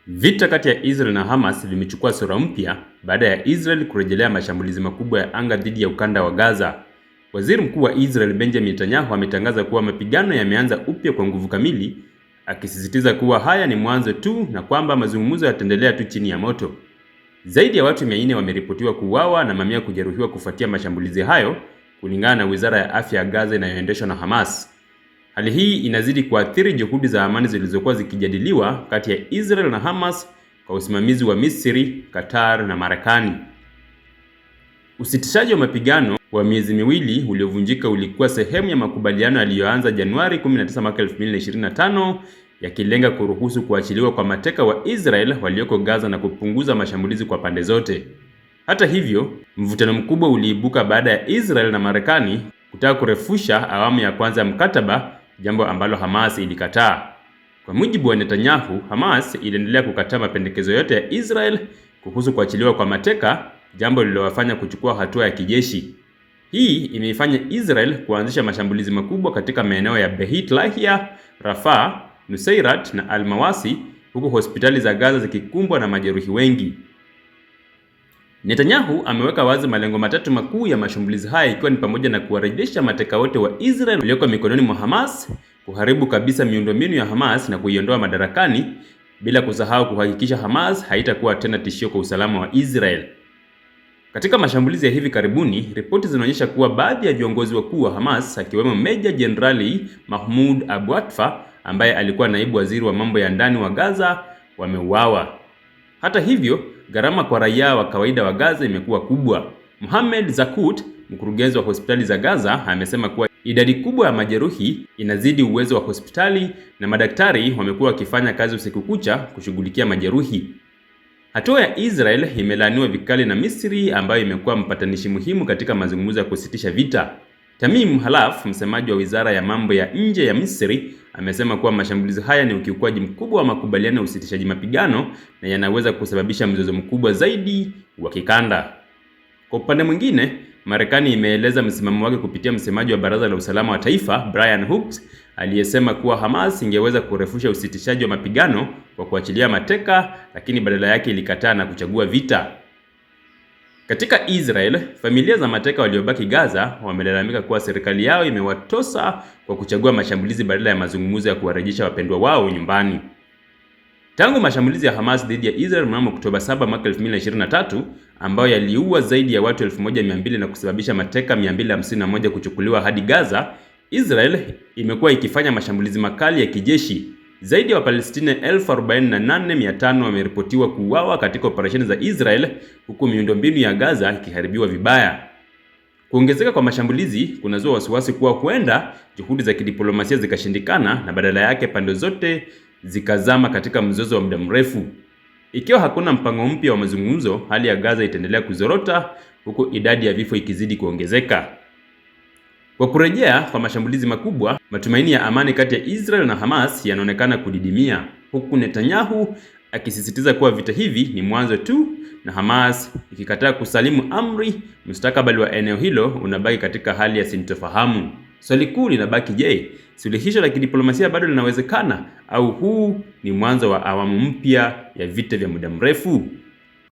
Vita kati ya Israel na Hamas vimechukua sura mpya baada ya Israel kurejelea mashambulizi makubwa ya anga dhidi ya ukanda wa Gaza. Waziri Mkuu wa Israel Benjamin Netanyahu ametangaza kuwa mapigano yameanza upya kwa nguvu kamili, akisisitiza kuwa haya ni mwanzo tu na kwamba mazungumzo yataendelea tu chini ya moto. Zaidi ya watu 400 wameripotiwa kuuawa na mamia kujeruhiwa kufuatia mashambulizi hayo, kulingana na Wizara ya Afya ya Gaza inayoendeshwa na Hamas. Hali hii inazidi kuathiri juhudi za amani zilizokuwa zikijadiliwa kati ya Israel na Hamas kwa usimamizi wa Misri, Qatar na Marekani. Usitishaji wa mapigano wa miezi miwili uliovunjika ulikuwa sehemu ya makubaliano yaliyoanza Januari 19 mwaka 2025, yakilenga kuruhusu kuachiliwa kwa mateka wa Israel walioko Gaza na kupunguza mashambulizi kwa pande zote. Hata hivyo, mvutano mkubwa uliibuka baada ya Israel na Marekani kutaka kurefusha awamu ya kwanza ya mkataba, jambo ambalo Hamas ilikataa. Kwa mujibu wa Netanyahu, Hamas iliendelea kukataa mapendekezo yote ya Israel kuhusu kuachiliwa kwa mateka, jambo lililowafanya kuchukua hatua ya kijeshi. Hii imeifanya Israel kuanzisha mashambulizi makubwa katika maeneo ya Beit Lahia, Rafah, Nuseirat na Al-Mawasi, huku hospitali za Gaza zikikumbwa na majeruhi wengi. Netanyahu ameweka wazi malengo matatu makuu ya mashambulizi haya, ikiwa ni pamoja na kuwarejesha mateka wote wa Israel walioko mikononi mwa Hamas, kuharibu kabisa miundombinu ya Hamas na kuiondoa madarakani, bila kusahau kuhakikisha Hamas haitakuwa tena tishio kwa usalama wa Israel. Katika mashambulizi ya hivi karibuni, ripoti zinaonyesha kuwa baadhi ya viongozi wakuu wa Hamas, akiwemo Meja Jenerali Mahmoud Abu Atfa ambaye alikuwa naibu waziri wa mambo ya ndani wa Gaza, wameuawa. Hata hivyo, gharama kwa raia wa kawaida wa Gaza imekuwa kubwa. Mohamed Zakut, mkurugenzi wa hospitali za Gaza, amesema kuwa idadi kubwa ya majeruhi inazidi uwezo wa hospitali na madaktari wamekuwa wakifanya kazi usiku kucha kushughulikia majeruhi. Hatua ya Israel imelaaniwa vikali na Misri, ambayo imekuwa mpatanishi muhimu katika mazungumzo ya kusitisha vita. Tamim Halaf, msemaji wa Wizara ya Mambo ya Nje ya Misri, amesema kuwa mashambulizi haya ni ukiukwaji mkubwa wa makubaliano ya usitishaji mapigano na yanaweza kusababisha mzozo mkubwa zaidi wa kikanda. Kwa upande mwingine, Marekani imeeleza msimamo wake kupitia msemaji wa Baraza la Usalama wa Taifa, Brian Hooks, aliyesema kuwa Hamas ingeweza kurefusha usitishaji wa mapigano kwa kuachilia mateka, lakini badala yake ilikataa na kuchagua vita. Katika Israel, familia za mateka waliobaki Gaza wamelalamika kuwa serikali yao imewatosa kwa kuchagua mashambulizi badala ya mazungumzo ya kuwarejesha wapendwa wao nyumbani. Tangu mashambulizi ya Hamas dhidi ya Israel mnamo Oktoba 7 mwaka 2023, ambayo yaliua zaidi ya watu 1200 na kusababisha mateka 251 kuchukuliwa hadi Gaza, Israel imekuwa ikifanya mashambulizi makali ya kijeshi. Zaidi ya Wapalestina 48,500 wameripotiwa kuuawa katika operesheni za Israel, huku miundombinu ya Gaza ikiharibiwa vibaya. Kuongezeka kwa mashambulizi kunazua wasiwasi kuwa huenda juhudi za kidiplomasia zikashindikana na badala yake pande zote zikazama katika mzozo wa muda mrefu. Ikiwa hakuna mpango mpya wa mazungumzo, hali ya Gaza itaendelea kuzorota huku idadi ya vifo ikizidi kuongezeka. Kwa kurejea kwa mashambulizi makubwa, matumaini ya amani kati ya Israel na Hamas yanaonekana kudidimia, huku Netanyahu akisisitiza kuwa vita hivi ni mwanzo tu, na Hamas ikikataa kusalimu amri. Mustakabali wa eneo hilo unabaki katika hali ya sintofahamu. Swali kuu linabaki, je, suluhisho la kidiplomasia bado linawezekana au huu ni mwanzo wa awamu mpya ya vita vya muda mrefu?